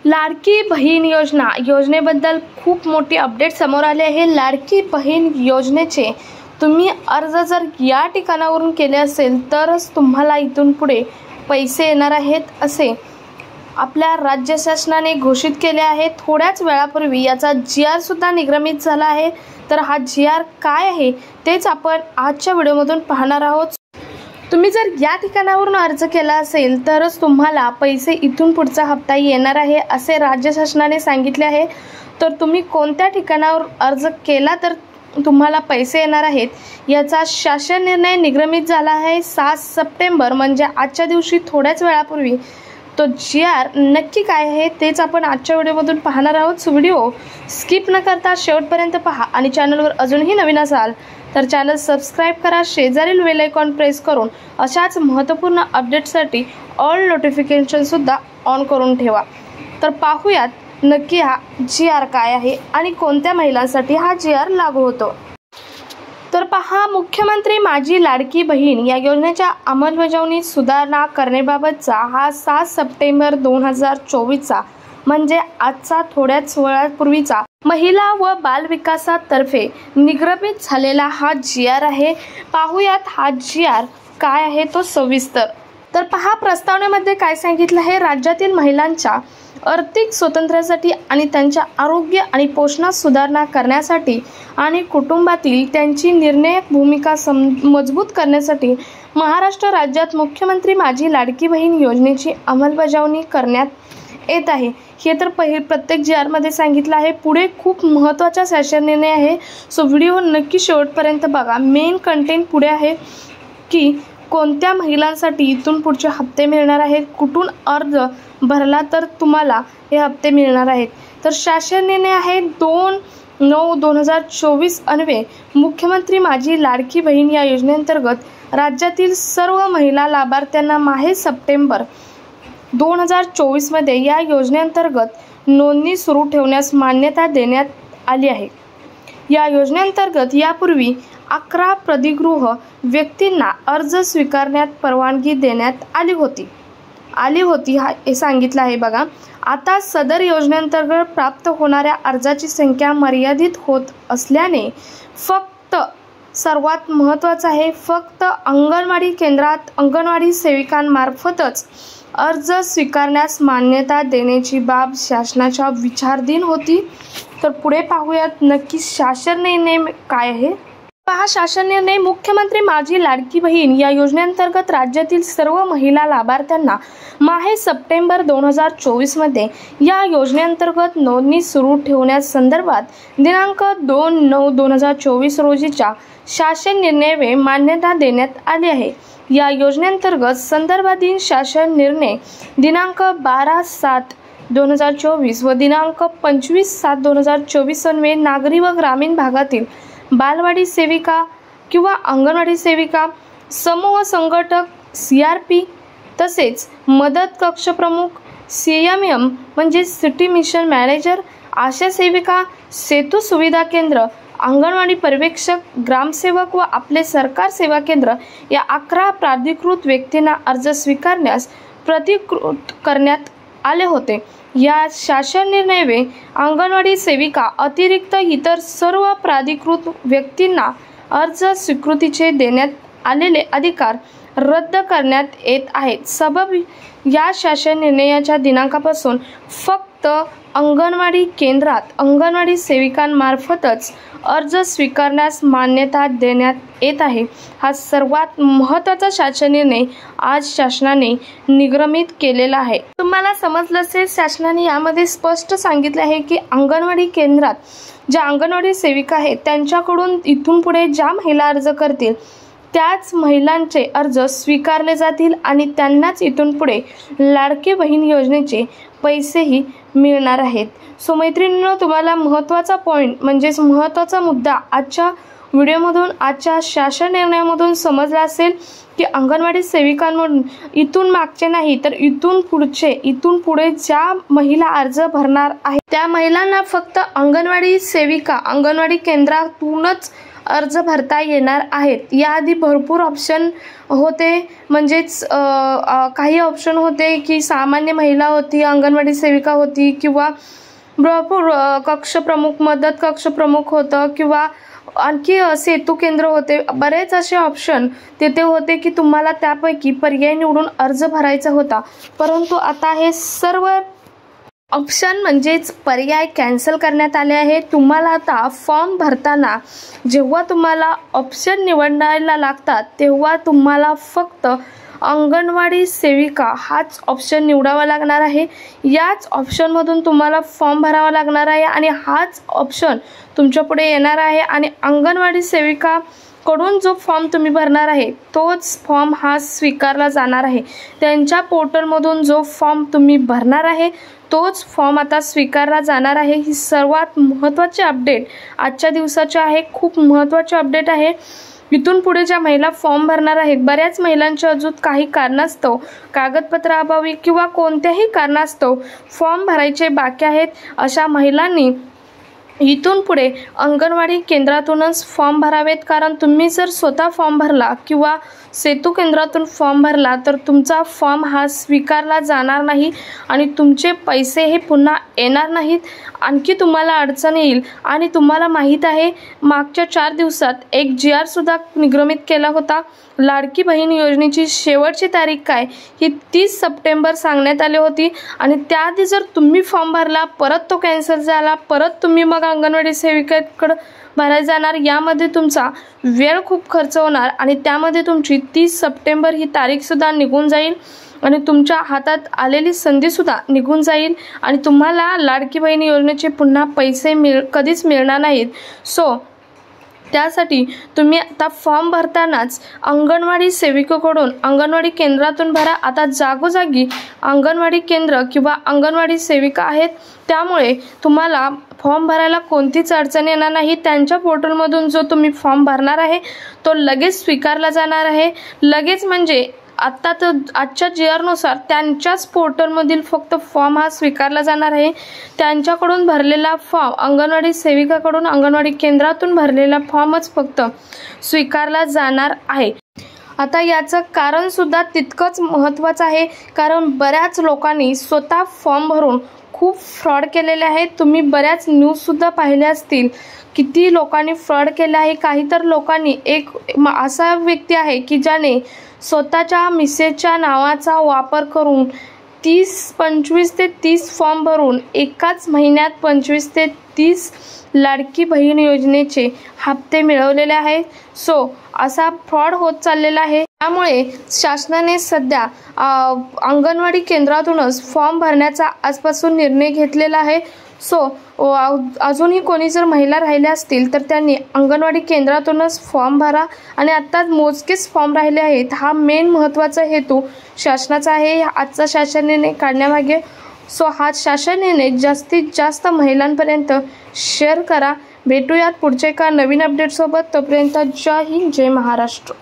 लाडकी बहीण योजनेबद्दल खूप मोठी अपडेट समोर आली आहे। लाडकी बहीण योजनेचे तुम्ही अर्ज जर या ठिकाणावरून केले असेल तरच तुम्हाला इथून पुढे पैसे येणार आहेत असे आपल्या राज्य शासनाने घोषित केले आहे। थोड्याच वेळापूर्वी याचा GR सुद्धा निर्गमित झाला आहे। तर हा GR काय आहे तेच आपण आजच्या व्हिडिओमधून पाहणार आहोत। तुम्ही जर या ठिकाणावरून अर्ज केला असेल तरच तुम्हाला पैसे इथून पुढचा हप्ता येणार आहे असे राज्य शासनाने सांगितले आहे। तर तुम्ही कोणत्या ठिकाणावर अर्ज केला तर तुम्हाला पैसे येणार आहेत याचा शासन निर्णय निर्गमित झाला आहे 7 सप्टेंबर म्हणजे आजच्या दिवशी थोड्याच वेळापूर्वी। तो GR नक्की काय आहे तेच आपण आजच्या व्हिडिओमधून पाहणार आहोत। सो व्हिडिओ स्किप न करता शेवटपर्यंत पहा आणि चॅनलवर अजूनही नवीन असाल तर चॅनल सबस्क्राइब करा, शेजारील बेल आयकॉन प्रेस करून अशाच महत्त्वपूर्ण अपडेट्ससाठी ऑल नोटिफिकेशन सुद्धा ऑन करून ठेवा। तर पाहूयात नक्की हा GR काय आहे आणि कोणत्या महिलांसाठी हा GR लागू होतो। तर पहा, मुख्यमंत्री माझी लाडकी बहीण या योजनेच्या अंमलबजावणी सुधारणा करण्याबाबतचा हा 7 सप्टेंबर 2024चा म्हणजे आजचा थोड्याच वेळापूर्वीचा महिला व बाल विकासातर्फे निर्गमित झालेला हा GR आहे। पाहूयात हा GR काय आहे तो सविस्तर। तर पहा, प्रस्तावनेमध्ये काय सांगितलं आहे, राज्यातील महिलांच्या आर्थिक स्वातंत्र्यासाठी आणि त्यांच्या आरोग्य आणि पोषणात सुधारणा करण्यासाठी आणि कुटुंबातील त्यांची निर्णायक भूमिका मजबूत करण्यासाठी महाराष्ट्र राज्यात मुख्यमंत्री माझी लाडकी बहीण योजनेची अंमलबजावणी करण्यात येत आहे। हे तर प्रत्येक GR मध्ये सांगितलं आहे। पुढे खूप महत्त्वाचा शासन निर्णय आहे। सो व्हिडिओ नक्की शेवटपर्यंत बघा। मेन कंटेंट पुढे आहे की कोणत्या महिलांसाठी इथून पुढचे हप्ते मिळणार आहेत, कुठून अर्ज भरला तर तुम्हाला हे हप्ते मिळणार आहेत। तर शासन निर्णय आहे 2/9/2024 अन्वये मुख्यमंत्री माझी लाडकी बहीण या योजनेअंतर्गत राज्यातील सर्व महिला लाभार्थ्यांना माहे सप्टेंबर 2024 मध्ये या योजनेअंतर्गत नोंदणी सुरू ठेवण्यास मान्यता देण्यात आली आहे। या योजनेअंतर्गत यापूर्वी 11 प्रदिगृह व्यक्तींना अर्ज स्वीकारण्यात परवानगी देण्यात आली होती हे सांगितलं आहे बघा। आता सदर योजनेअंतर्गत प्राप्त होणाऱ्या अर्जाची संख्या मर्यादित होत असल्याने फक्त सर्वात महत्त्वाचं आहे फक्त अंगणवाडी केंद्रात अंगणवाडी सेविकांमार्फतच अर्ज स्वीकारण्यास मान्यता देण्याची बाब शासनाच्या विचाराधीन होती। तर पुढे पाहूयात नक्की शासन निर्णय काय आहे। पहा, शासन निर्णय मुख्यमंत्री माझी लाडकी बहीण या योजनेअंतर्गत राज्यातील सर्व महिला लाभार्थ्यांना माहे सप्टेंबर 2024 मध्ये या योजनेअंतर्गत नोंदणी सुरू ठेवण्यासंदर्भात दिनांक 2/9/2024 रोजीच्या शासन निर्णयावे मान्यता देण्यात आली आहे। या योजनेअंतर्गत संदर्भाधीन शासन निर्णय दिनांक 12/7/2024 व दिनांक 25/7/2024 अन्वये नागरी व ग्रामीण भागातील बालवाडी सेविका किंवा अंगणवाडी सेविका, समूह संघटक CRP तसेच मदत कक्ष प्रमुख CMM म्हणजे सिटी मिशन मॅनेजर, आशा सेविका, सेतू सुविधा केंद्र, अंगणवाडी पर्यवेक्षक, ग्रामसेवक व आपले सरकार सेवा केंद्र या 11 प्राधिकृत व्यक्तींना अर्ज स्वीकारण्यास प्रतिकृत करण्यात आले होते। या शासन निर्णयावे अंगणवाडी सेविका अतिरिक्त इतर सर्व प्राधिकृत व्यक्तींना अर्ज स्वीकृतीचे देण्यात आलेले अधिकार रद्द करण्यात येत आहेत। सबब या शासन निर्णयाच्या दिनांकापासून फक्त अंगणवाडी केंद्रात अंगणवाडी सेविकांमार्फतच अर्ज स्वीकारण्यास मान्यता देण्यात येत आहे। हा सर्वात महत्त्वाचा शासन निर्णय आज शासनाने निर्गमित केलेला आहे। तुम्हाला समजलं असेल, शासनाने यामध्ये स्पष्ट सांगितले आहे की अंगणवाडी केंद्रात ज्या अंगणवाडी सेविका आहेत त्यांच्याकडून इथून पुढे ज्या महिला अर्ज करतील त्याच महिलांचे अर्ज स्वीकारले जातील आणि त्यांनाच इथून पुढे लाडकी बहीण योजनेचे पैसेही मिळणार आहेत। सो मैत्रिणींनो, तुम्हाला महत्त्वाचा पॉईंट म्हणजेच महत्त्वाचा मुद्दा आजच्या व्हिडिओमधून आजच्या शासन निर्णयामधून समजला असेल की अंगणवाडी सेविकांमधून इथून मागचे नाही तर इथून पुढे ज्या महिला अर्ज भरणार आहेत त्या महिलांना फक्त अंगणवाडी सेविका अंगणवाडी केंद्रातूनच अर्ज भरता येणार आहेत। याआधी भरपूर ऑप्शन होते, म्हणजेच काही ऑप्शन होते की सामान्य महिला होती, अंगणवाडी सेविका होती, किंवा भरपूर कक्ष प्रमुख, मदत कक्ष प्रमुख होतं, किंवा आणखी सेतू केंद्र होते। बरेच असे ऑप्शन तिथे होते की तुम्हाला त्यापैकी पर्याय निवडून अर्ज भरायचा होता। परंतु आता हे सर्व ऑप्शन म्हणजेच पर्याय कॅन्सल करण्यात आले आहे। तुम्हाला आता फॉर्म भरताना जेव्हा तुम्हाला ऑप्शन निवडायला लागतात तेव्हा तुम्हाला फक्त अंगणवाडी सेविका हाच ऑप्शन निवडावा लागणार आहे। याच ऑप्शनमधून तुम्हाला फॉर्म भरावा लागणार आहे आणि हाच ऑप्शन तुमच्या पुढे येणार आहे आणि अंगणवाडी सेविका कडून जो फॉर्म तुम्ही भरणार आहे तोच फॉर्म हा स्वीकारला जाणार आहे। त्यांच्या पोर्टलमधून जो फॉर्म तुम्ही भरणार आहे तोच फॉर्म आता स्वीकारला जाणार आहे। ही सर्वात महत्त्वाची अपडेट आजच्या दिवसाची आहे, खूप महत्त्वाची अपडेट आहे। इथून पुढे ज्या महिला फॉर्म भरणार आहेत, बऱ्याच महिलांचे अजून काही कारणास्तव कागदपत्राअभावी किंवा कोणत्याही कारणास्तव फॉर्म भरायचे बाकी आहेत, अशा महिलांनी इथून पुढे अंगणवाडी केंद्रातूनच फॉर्म भरावेत। कारण तुम्ही जर स्वतः फॉर्म भरला किंवा सेतू केंद्रातून फॉर्म भरला तर तुमचा फॉर्म हा स्वीकारला जाणार नाही आणि तुमचे पैसे हे पुन्हा येणार नाहीत, आणखी तुम्हाला अडचण येईल। आणि तुम्हाला माहीत आहे मागच्या 4 दिवसात एक GR सुद्धा निर्गमित केला होता। लाडकी बहीण योजनेची शेवटची तारीख काय ही 30 सप्टेंबर सांगण्यात आली होती आणि त्याआधी जर तुम्ही फॉर्म भरला परत तो कॅन्सल झाला, परत तुम्ही मग अंगणवाडी सेविकेकडे भरायला जाणार, यामध्ये तुमचा वेळ खूप खर्च होणार आणि त्यामध्ये तुमची 30 सप्टेंबर ही तारीखसुद्धा निघून जाईल आणि तुमच्या हातात आलेली संधीसुद्धा निघून जाईल आणि तुम्हाला लाडकी बहीण योजनेचे पुन्हा पैसे कधीच मिळणार नाहीत। सो त्यासाठी तुम्ही आता फॉर्म भरतानाच अंगणवाडी सेविकेकडून अंगणवाडी केंद्रातून भरा। आता जागोजागी अंगणवाडी केंद्र किंवा अंगणवाडी सेविका आहेत, त्यामुळे तुम्हाला फॉर्म भरायला कोणतीच अडचण येणार नाही। त्यांच्या पोर्टलमधून जो तुम्ही फॉर्म भरणार आहे तो लगेच स्वीकारला जाणार आहे। लगेच म्हणजे आत्ता तर आजच्या GR नुसार त्यांच्याच पोर्टलमधील फक्त फॉर्म हा स्वीकारला जाणार आहे। त्यांच्याकडून भरलेला फॉर्म, अंगणवाडी सेविकाकडून अंगणवाडी केंद्रातून भरलेला फॉर्मच फक्त स्वीकारला जाणार आहे। आता याचं कारणसुद्धा तितकंच महत्त्वाचं आहे, कारण बऱ्याच लोकांनी स्वतः फॉर्म भरून खूप फ्रॉड केलेले आहेत। तुम्ही बऱ्याच न्यूजसुद्धा पाहिल्या असतील, किती लोकांनी फ्रॉड केला आहे। काही तर लोकांनी एक असा व्यक्ती आहे की ज्याने स्वतःच्या मिसेसच्या नावाचा वापर करून 25 ते 30 फॉर्म भरून एकाच महिन्यात 25 ते 30 लाडकी बहीण योजनेचे हप्ते मिळवलेले आहेत। सो असा फ्रॉड होत चाललेला आहे। त्यामुळे शासनाने सध्या अंगणवाडी केंद्रातूनच फॉर्म भरण्याचा आजपासून निर्णय घेतलेला आहे। सो अजूनही कोणी जर महिला राहिल्या असतील तर त्यांनी अंगणवाडी केंद्रातूनच फॉर्म भरा आणि आत्ता मोजकेच फॉर्म राहिले आहेत। हा मेन महत्त्वाचा हेतू शासनाचा आहे आजचा शासन निर्णय काढण्यामागे। सो हा शासन निर्णय जास्तीत जास्त महिलांपर्यंत शेअर करा। भेटूयात पुढच्या एका नवीन अपडेटसोबत, तोपर्यंत जय हिंद, जय महाराष्ट्र।